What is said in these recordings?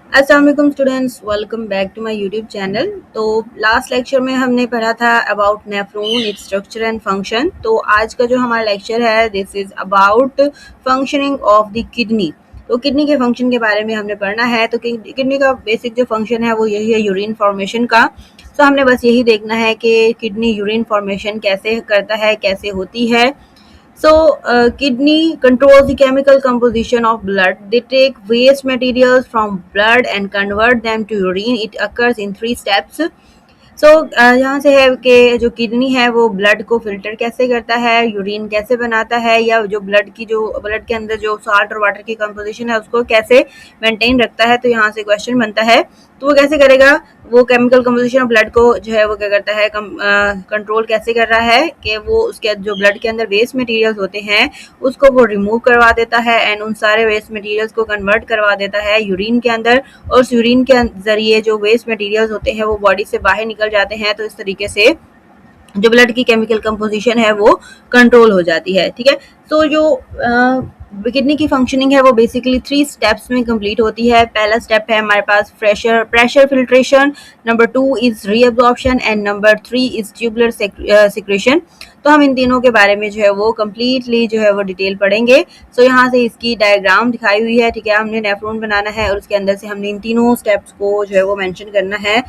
अस्सलाम वालेकुम students, welcome back to my YouTube channel. तो लास्ट लेक्चर में हमने पढ़ा था about nephron, its structure and function. तो आज का जो हमारा लेक्चर है this is about functioning of the kidney. तो किडनी के फंक्शन के बारे में हमने पढ़ना है। तो किडनी का बेसिक जो फंक्शन है वो यही है, यूरिन फॉर्मेशन का। तो हमने बस यही देखना है कि किडनी यूरिन फॉर्मेशन कैसे करता है, कैसे होती है। So, kidney controls the chemical composition of blood. They take waste materials from blood and convert them to urine. It occurs in 3 steps. सो यहाँ से है कि जो किडनी है वो ब्लड को फिल्टर कैसे करता है, यूरिन कैसे बनाता है, या जो ब्लड के अंदर जो सॉल्ट और वाटर की कंपोजिशन है उसको कैसे मेंटेन रखता है। तो यहाँ से क्वेश्चन बनता है, तो वो कैसे करेगा, वो केमिकल कंपोजिशन ऑफ ब्लड को जो है वो क्या करता है, कंट्रोल कैसे कर रहा है कि वो उसके जो ब्लड के अंदर वेस्ट मटेरियल्स होते हैं उसको वो रिमूव करवा देता है एंड उन सारे वेस्ट मटेरियल्स को कन्वर्ट करवा देता है यूरिन के अंदर, और उस यूरिन के जरिए जो वेस्ट मटेरियल्स होते हैं वो बॉडी से बाहर निकल जाते हैं। तो इस तरीके से जो ब्लड की केमिकल कंपोजिशन है वो कंट्रोल हो जाती है। ठीक है, तो जो किडनी की फंक्शनिंग है वो बेसिकली 3 स्टेप्स में कंप्लीट होती है। पहला स्टेप है हमारे पास pressure filtration, number 2 is reabsorption and number 3 is tubular secretion. तो हम इन तीनों के बारे में जो है वो कम्प्लीटली जो है वो डिटेल पढ़ेंगे। सो यहाँ से इसकी डायग्राम दिखाई हुई है। ठीक है, हमने नेफ्रॉन बनाना है और उसके अंदर से हमने इन तीनों स्टेप्स को जो है वो मेंशन करना है,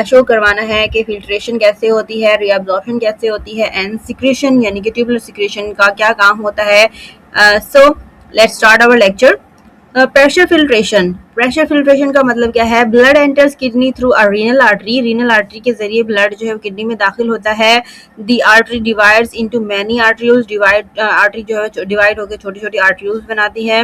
शो करवाना है कि फिल्ट्रेशन कैसे होती है, रीअब्जॉर्प्शन कैसे होती है एंड सिक्रेशन यानी कि ट्यूबुलर सिक्रेशन का क्या काम होता है। So let's start our lecture. Pressure filtration का मतलब क्या है, blood enters kidney through a renal artery के जरिए ब्लड जो है किडनी में दाखिल होता है। The artery divides into many arteries, artery जो है डिवाइड होकर छोटी छोटी आर्टरीज बनाती है।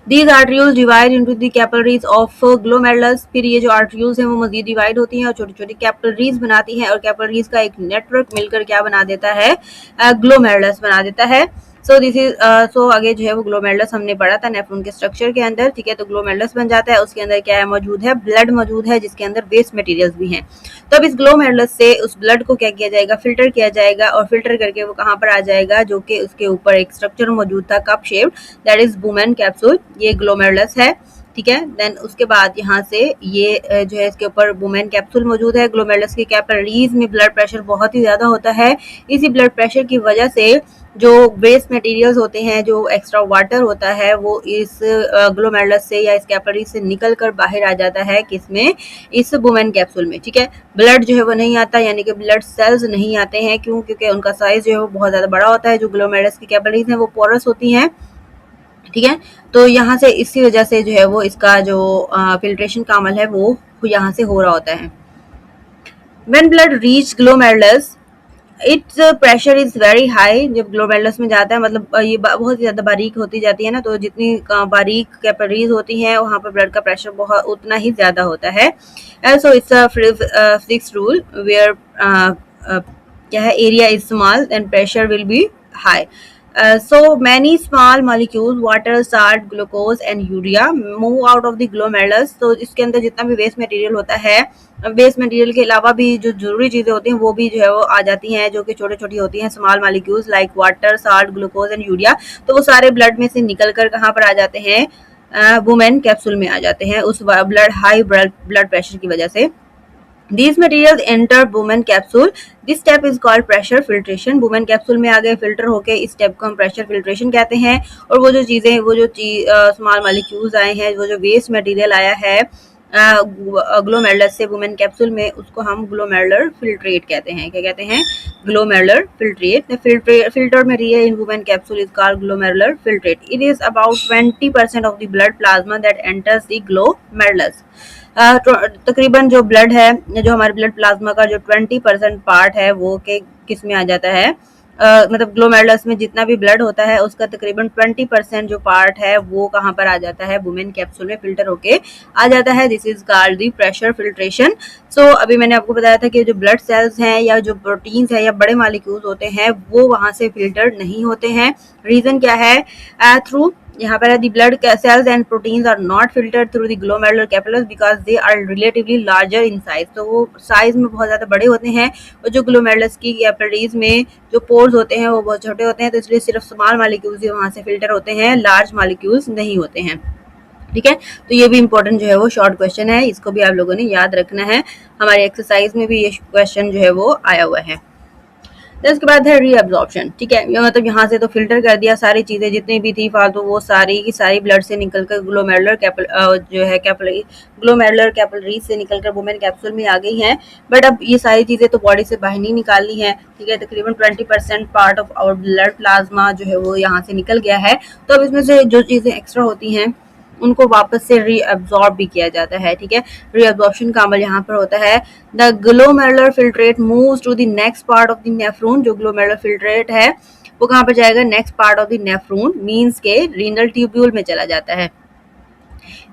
These arterioles divide into the capillaries of glomerulus। फिर ये जो arterioles हैं वो मजीद डिवाइड होती हैं और छोटी छोटी कैपिलरीज बनाती हैं, और कैपिलरीज का एक नेटवर्क मिलकर क्या बना देता है, ग्लोमेरुलस बना देता है। सो दिस इज सो आगे जो है वो ग्लोमेरुलस हमने पढ़ा था नेफ्रॉन के स्ट्रक्चर के अंदर। ठीक है, तो ग्लोमेरुलस बन जाता है, उसके अंदर क्या है मौजूद है, ब्लड मौजूद है जिसके अंदर वेस्ट मटेरियल्स भी हैं। तो अब इस ग्लोमेरुलस से उस ब्लड को क्या किया जाएगा, फिल्टर किया जाएगा, और फिल्टर करके वो कहाँ पर आ जाएगा, जो कि उसके ऊपर एक स्ट्रक्चर मौजूद था cup shaped, that is women capsule. ये ग्लोमेरुलस है। ठीक है, देन उसके बाद यहाँ से ये जो है इसके ऊपर बुमेन कैप्सूल मौजूद है। ग्लोमेरुलस की कैपिलरीज में ब्लड प्रेशर बहुत ही ज़्यादा होता है। इसी ब्लड प्रेशर की वजह से जो वेस्ट मटेरियल्स होते हैं, जो एक्स्ट्रा वाटर होता है, वो इस ग्लोमेरुलस से या इस कैपिलरी से निकल कर बाहर आ जाता है, किसमें, इस बुमेन कैप्सूल में। ठीक है, ब्लड जो है वो नहीं आता, यानी कि ब्लड सेल्स नहीं आते हैं। क्यों? क्योंकि उनका साइज जो है वो बहुत ज़्यादा बड़ा होता है। जो ग्लोमेरुलस की कैपिलरीज हैं वो पोरस होती हैं। ठीक है, तो यहाँ से इसी वजह से जो है वो इसका जो फिल्ट्रेशन का अमल है वो यहाँ से हो रहा होता है। When blood reach glomerulus, it's pressure is very high. जब ग्लोमेरुलस में जाता है, मतलब ये बहुत ज़्यादा बारीक होती जाती है ना, तो जितनी बारीक कैपिलरीज होती हैं वहाँ पर ब्लड का प्रेशर बहुत उतना ही ज़्यादा होता है। So it's a fixed rule where क्या है, area is small and pressure will be high. So many small molecules, water, salt, glucose and urea move out of the glomerulus। तो इसके अंदर जितना भी वेस्ट मटेरियल होता है, वेस्ट मटेरियल के अलावा भी जो जरूरी चीज़ें होती हैं वो भी जो है वो आ जाती हैं, जो कि छोटी छोटी होती हैं, small molecules like water, salt, glucose and urea. तो वो सारे ब्लड में से निकल कर कहाँ पर आ जाते हैं, वुमेन कैप्सूल में आ जाते हैं, उस हाई ब्लड प्रेशर की वजह से। These materials enter Bowman capsule. This step is called pressure filtration। Bowman capsule में आ गए, फिल्टर होके इस स्टेप को हम प्रेशर फिल्ट्रेशन कहते हैं। और वो जो चीज़ें, वो जो स्मॉल मॉलिक्यूल्स आए हैं, वो जो वेस्ट मटेरियल आया है ग्लोमेरुलस से वुमेन कैप्सूल में, उसको हम ग्लोमेरुलर फिल्ट्रेट कहते हैं। क्या कहते हैं? Glomerular filtrate. Filter material in women capsule is called glomerular filtrate. It is about 20% of the blood plasma that enters the glomerulus. तकरीबन जो ब्लड है, जो हमारे ब्लड प्लाज्मा का जो 20% पार्ट है वो के किस में आ जाता है, मतलब ग्लोमेरुलस में जितना भी ब्लड होता है उसका तकरीबन 20% जो पार्ट है वो कहाँ पर आ जाता है, वुमेन कैप्सूल में फिल्टर होके आ जाता है। This is called the pressure filtration. So अभी मैंने आपको बताया था कि जो ब्लड सेल्स हैं या जो प्रोटीन्स हैं या बड़े मॉलिक्यूल्स होते हैं वो वहाँ से फिल्टर नहीं होते हैं। रीज़न क्या है? थ्रू यहाँ पर the blood cells and proteins are not filtered through the glomerular capillaries because they are relatively larger in size. तो वो साइज में बहुत ज़्यादा बड़े होते हैं, और जो ग्लोमेरुलस की कैपिलरीज में जो पोर्स होते हैं वो बहुत छोटे होते हैं, तो इसलिए सिर्फ स्मॉल मॉलिक्यूल्स ही वहाँ से फिल्टर होते हैं, लार्ज मॉलिक्यूल्स नहीं होते हैं। ठीक है। तो ये भी इंपॉर्टेंट जो है वो शॉर्ट क्वेश्चन है, इसको भी आप लोगों ने याद रखना है। हमारे एक्सरसाइज में भी ये क्वेश्चन जो है वो आया हुआ है। तो इसके बाद है रीअब्जॉर्प्शन। ठीक है, मतलब यहाँ से तो फिल्टर कर दिया सारी चीजें जितनी भी थी फालतू, वो सारी की सारी ब्लड से निकलकर ग्लोमेरुलर जो है कैपिलरी, ग्लोमेरुलर कैपिलरी से निकलकर वुमेन कैप्सूल में आ गई हैं। बट अब ये सारी चीजें तो बॉडी से बाहर नहीं निकालनी है। ठीक है, तकरीबन 20% part of our blood plasma जो है वो यहाँ से निकल गया है। तो अब इसमें से जो चीजें एक्स्ट्रा होती हैं उनको वापस से रीअब्सॉर्ब भी किया जाता है। ठीक है, रीअब्सॉर्प्शन का अमल यहाँ पर होता है। The glomerular filtrate moves to the next part of the nephron. जो ग्लोमेरुलर फिल्ट्रेट है वो कहाँ पर जाएगा? Next part of the nephron means के रीनल ट्यूब्यूल में चला जाता है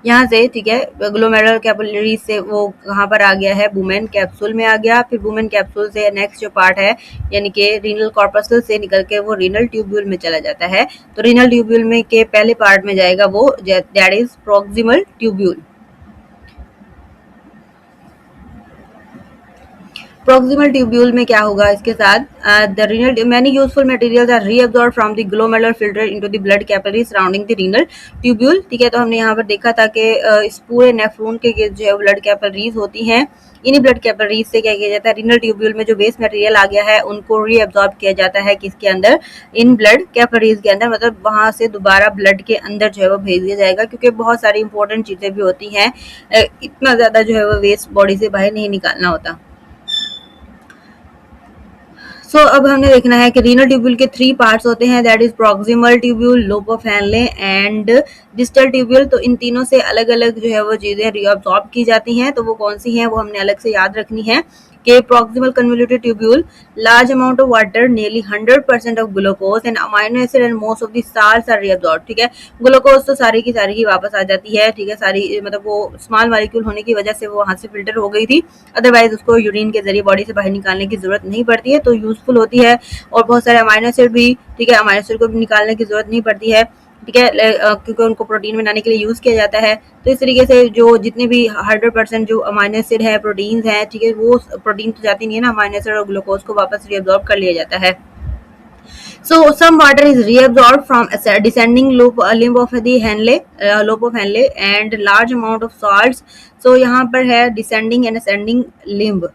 यहाँ से। ठीक है, ग्लोमेरुलर कैपिलरी से वो कहाँ पर आ गया है? वुमेन कैप्सूल में आ गया। फिर वुमेन कैप्सूल से नेक्स्ट जो पार्ट है यानी कि रीनल कॉर्पस्कल से निकल के वो रीनल ट्यूब्यूल में चला जाता है। तो रीनल ट्यूब्यूल में के पहले पार्ट में जाएगा वो, that is proximal tubule. Proximal tubule में क्या होगा इसके साथ? The renal many useful materials are reabsorbed from the glomerular filter into the blood capillary surrounding the renal tubule. ठीक है, तो हमने यहाँ पर देखा था कि इस पूरे नेफ्रॉन के जो है ब्लड कैपिलरीज होती हैं, इन्हीं ब्लड कैपिलरीज से क्या किया जाता है? रीनल ट्यूब्यूल में जो वेस्ट मटेरियल आ गया है उनको रीअब्सॉर्ब किया जाता है किसके अंदर? इन ब्लड कैपिलरीज के अंदर। मतलब वहां से दोबारा ब्लड के अंदर जो है वो भेज दिया जाएगा, क्योंकि बहुत सारी इंपॉर्टेंट चीजें भी होती हैं, इतना ज्यादा जो है वो वेस्ट बॉडी से बाहर नहीं निकालना होता। अब हमने देखना है कि रीनल ट्यूब्यूल के 3 पार्ट्स होते हैं, that is proximal tubule, lobe of Henle and distal tubule. तो इन तीनों से अलग अलग जो है वो चीजें रीअब्सॉर्ब की जाती हैं। तो वो कौन सी हैं वो हमने अलग से याद रखनी है कि proximal convoluted tubule, large amount of water, nearly 100% of glucose and amino acid and most of the salts are reabsorbed. ठीक है, ग्लूकोज तो सारी की वापस आ जाती है। ठीक है, सारी मतलब वो स्मॉल मॉलिक्यूल होने की वजह से वो वहां से फिल्टर हो गई थी, अदरवाइज उसको यूरिन के जरिए बॉडी से बाहर निकालने की जरूरत नहीं पड़ती है, तो यूजफुल होती है। और बहुत सारे अमाइनो एसिड भी, ठीक है, अमाइनो एसिड को भी निकालने की जरूरत नहीं पड़ती है। ठीक है, क्योंकि उनको प्रोटीन बनाने के लिए यूज किया जाता है। तो इस तरीके से जो जितने भी 100% जो अमाइनो एसिड है, प्रोटीन्स हैं, ठीक है, वो प्रोटीन तो जाती नहीं है ना, अमाइनो एसिड और ग्लूकोज को वापस रीअब्सॉर्ब कर लिया जाता है। So some water is reabsorbed from descending limb of the lobe of Henle and large amount of salts. So यहाँ पर है descending and ascending limb।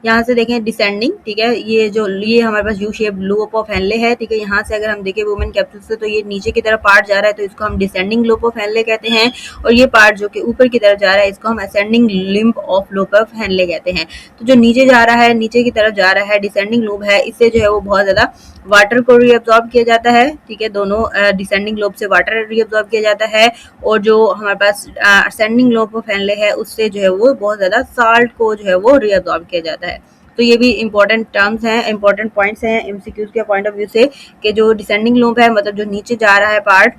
यहाँ से देखें डिसेंडिंग, ठीक है, ये हमारे पास U shape loop of Henle है। ठीक है, यहाँ से अगर हम देखें वुमेन कैप्सूल से तो ये नीचे की तरफ पार्ट जा रहा है, तो इसको हम डिसेंडिंग लूप ऑफ हैनले कहते हैं। और ये पार्ट जो कि ऊपर की तरफ जा रहा है इसको हम ascending limb of loop of Henle कहते हैं। तो जो नीचे जा रहा है, नीचे की तरफ जा रहा है, डिसेंडिंग लूप है, इससे जो है वो बहुत ज्यादा वाटर को रीअब्सॉर्ब किया जाता है। ठीक है, दोनों डिसेंडिंग लोब से वाटर रीअब्सॉर्ब किया जाता है, और जो हमारे पास असेंडिंग लोब ऑफ हैनले है उससे जो है वो बहुत ज्यादा साल्ट को जो है वो रीअब्सॉर्ब किया जाता है। तो ये भी इंपॉर्टेंट टर्म्स हैं, इंपॉर्टेंट पॉइंट्स हैं एमसीक्यूज के पॉइंट ऑफ व्यू से, कि जो डिसेंडिंग लोब है मतलब जो नीचे जा रहा है पार्ट,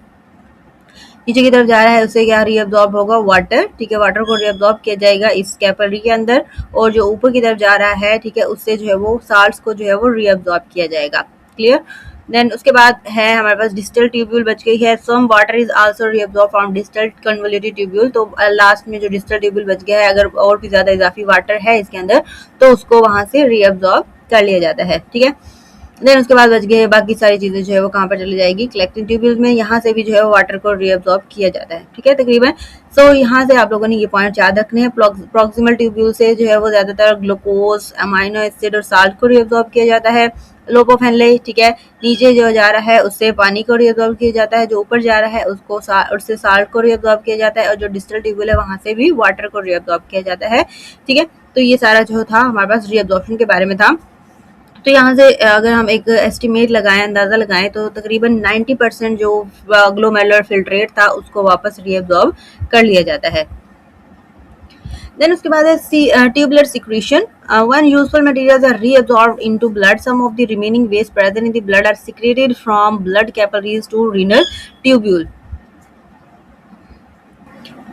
नीचे की तरफ जा रहा है, उससे क्या रीअब्सॉर्ब होगा? वाटर। ठीक है, वाटर को रीअब्सॉर्ब किया जाएगा इस कैपिलरी के अंदर, और जो ऊपर की तरफ जा रहा है, ठीक है, उससे जो है वो साल्ट्स को जो है वो रीअब्सॉर्ब किया जाएगा। क्लियर? देन उसके बाद है हमारे पास डिस्टल ट्यूब्यूल बच गई है। Some water is also reabsorb from distal convoluted tubule. तो लास्ट में जो डिस्टल ट्यूब्यूल बच गया है, अगर और भी ज्यादा इजाफी वाटर है इसके अंदर तो उसको वहां से रीअब्सॉर्ब कर लिया जाता है। ठीक है, देन उसके बाद बच गए बाकी सारी चीजें जो है वो कहाँ पर चली जाएगी? कलेक्टिंग ट्यूब्यूल में। यहाँ से भी जो है वो वाटर को रीअब्सॉर्ब किया जाता है। ठीक है, तकरीबन यहाँ से आप लोगों ने ये पॉइंट याद रखने हैं। प्रॉक्सिमल ट्यूब्यूल से जो है वो ज्यादातर ग्लूकोज, अमाइनो एसिड और साल्ट को रीअब्सॉर्ब किया जाता है। लोब ऑफ हैनले, ठीक है, नीचे जो जा रहा है उससे पानी को रीअब्सॉर्ब किया जाता है, जो ऊपर जा रहा है उसको उससे साल्ट को रीअब्सॉर्ब किया जाता है, और जो डिस्टल ट्यूब्यूल है वहां से भी वाटर को रीअब्सॉर्ब किया जाता है। ठीक है, तो ये सारा जो था हमारे पास रीअब्सॉर्प्शन के बारे में था। तो यहाँ से अगर हम एक एस्टिमेट लगाएं, अंदाजा लगाएं, तो तकरीबन 90% जो ग्लोमेरुलर फिल्ट्रेट था उसको वापस रीअब्सॉर्ब कर लिया जाता है। देन उसके बाद है tubular secretion. When useful materials are reabsorbed into blood, some of the remaining waste present in the blood are secreted from blood capillaries to renal tubule.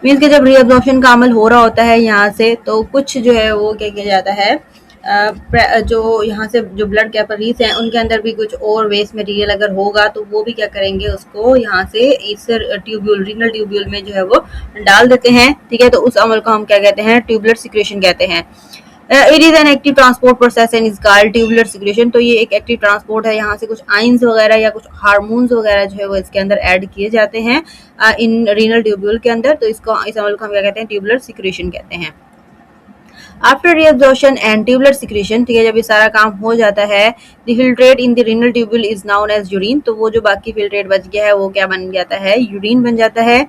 Means कि जब रीअब्जॉर्प्शन का अमल हो रहा होता है यहाँ से, तो कुछ जो है वो क्या किया जाता है, जो यहाँ से जो ब्लड कैपिलरीज हैं उनके अंदर भी कुछ और वेस्ट मटेरियल अगर होगा तो वो भी क्या करेंगे, उसको यहाँ से इस ट्यूब्यूल, रीनल ट्यूब्यूल में जो है वो डाल देते हैं। ठीक है, तो उस अमल को हम क्या कहते हैं? ट्यूबुलर सिक्रेशन कहते हैं। It is an active transport process and is called tubular secretion. तो ये एक एक्टिव ट्रांसपोर्ट है, यहाँ से कुछ आइंस वगैरह या कुछ हार्मोन्स वगैरह जो है वो इसके अंदर ऐड किए जाते हैं इन रीनल ट्यूब्यूल के अंदर। तो इसको इस अमल को हम क्या कहते हैं, ट्यूबुलर सिक्रेशन कहते हैं। After reabsorption and tubular secretion, ठीक है, जब ये सारा काम हो जाता है, the filtrate in the renal tubule is known as urine. तो वो जो बाकी फिल्ट्रेट बच गया है वो क्या बन जाता है, यूरिन बन जाता है।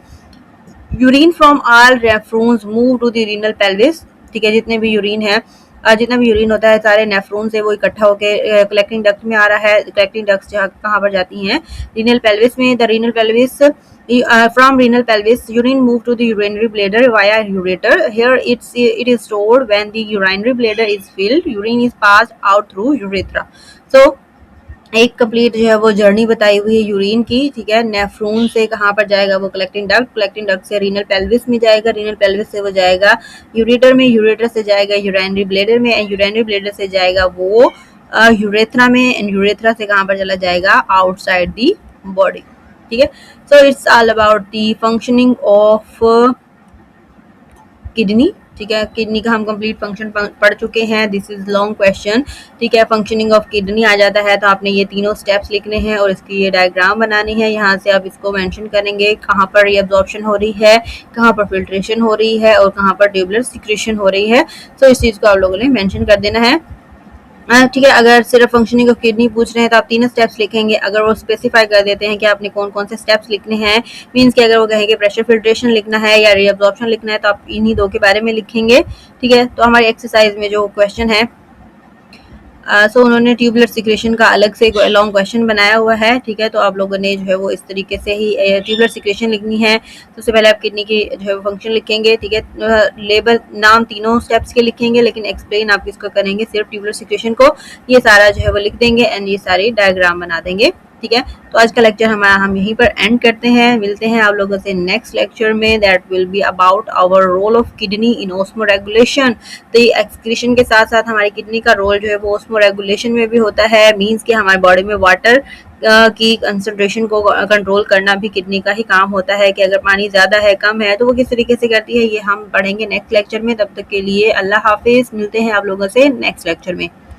Urine from all nephrons move to the renal pelvis, ठीक है, जितने भी यूरिन है जितना भी यूरिन होता है सारे नेफ्रॉन से वो इकट्ठा होकर कलेक्टिंग डक्ट में आ रहा है। कलेक्टिंग डक्ट कहाँ पर जाती हैं, रीनल पेल्विस में। The renal pelvis from renal pelvis, urine move to the urinary bladder via ureter. Here it is stored. When the urinary bladder is filled, urine is passed out through urethra. So एक complete जो है वो journey बताई हुई है urine की, ठीक है। नेफ्रॉन से कहाँ पर जाएगा वो कलेक्टिंग डक्ट से रीनल पेल्विस में जाएगा, रीनल पेल्विस से वो जाएगा यूरेटर में, यूरेटर से जाएगा यूरिनरी ब्लेडर में, यूरिनरी ब्लेडर से जाएगा वो यूरेथ्रा में, एंड यूरेथ्रा से कहाँ पर चला जाएगा, आउटसाइड दी बॉडी, ठीक है। So it's all about the functioning of kidney, ठीक है। किडनी का हम कंप्लीट फंक्शन पढ़ चुके हैं। दिस इज लॉन्ग क्वेश्चन, ठीक है। फंक्शनिंग ऑफ किडनी आ जाता है तो आपने ये तीनों स्टेप्स लिखने हैं और इसकी ये डायग्राम बनानी है। यहाँ से आप इसको मेंशन करेंगे कहाँ पर रीअब्जॉर्प्शन हो रही है, कहाँ पर फिल्ट्रेशन हो रही है और कहाँ पर ट्यूबुलर सिक्रेशन हो रही है। तो इस चीज़ को आप लोगों ने मेंशन कर देना है, ठीक है। अगर सिर्फ फंक्शनिंग ऑफ किडनी पूछ रहे हैं तो आप तीनों स्टेप्स लिखेंगे। अगर वो स्पेसिफाई कर देते हैं कि आपने कौन कौन से स्टेप्स लिखने हैं, मींस कि अगर वो कहेंगे प्रेशर फिल्ट्रेशन लिखना है या रीअब्जॉर्प्शन लिखना है तो आप इन्हीं दो के बारे में लिखेंगे, ठीक है। तो हमारी एक्सरसाइज में जो क्वेश्चन है सो उन्होंने ट्यूबुलर सिक्रेशन का अलग से लॉन्ग क्वेश्चन बनाया हुआ है, ठीक है। तो आप लोगों ने जो है वो इस तरीके से ही ट्यूबुलर सिक्रेशन लिखनी है। सबसे पहले आप किडनी की जो है फंक्शन लिखेंगे, ठीक है। लेबल नाम तीनों स्टेप्स के लिखेंगे, लेकिन एक्सप्लेन आप किसको करेंगे, सिर्फ ट्यूबुलर सिक्रेशन को। ये सारा जो है वो लिख देंगे एंड ये सारी डायग्राम बना देंगे, ठीक है। तो आज का लेक्चर हमारा हम यहीं पर एंड करते हैं। मिलते हैं आप लोगों से नेक्स्ट लेक्चर में, that will be about our role of kidney in osmoregulation. तो ये एक्सक्रीशन के साथ साथ हमारी किडनी का रोल जो है वो ऑस्मो रेगुलेशन में भी होता है। मींस कि हमारे बॉडी में वाटर की कंसंट्रेशन को कंट्रोल करना भी किडनी का ही काम होता है, कि अगर पानी ज़्यादा है कम है तो वो किस तरीके से करती है, ये हम पढ़ेंगे नेक्स्ट लेक्चर में। तब तक के लिए अल्लाह हाफिज़, मिलते हैं आप लोगों से नेक्स्ट लेक्चर में।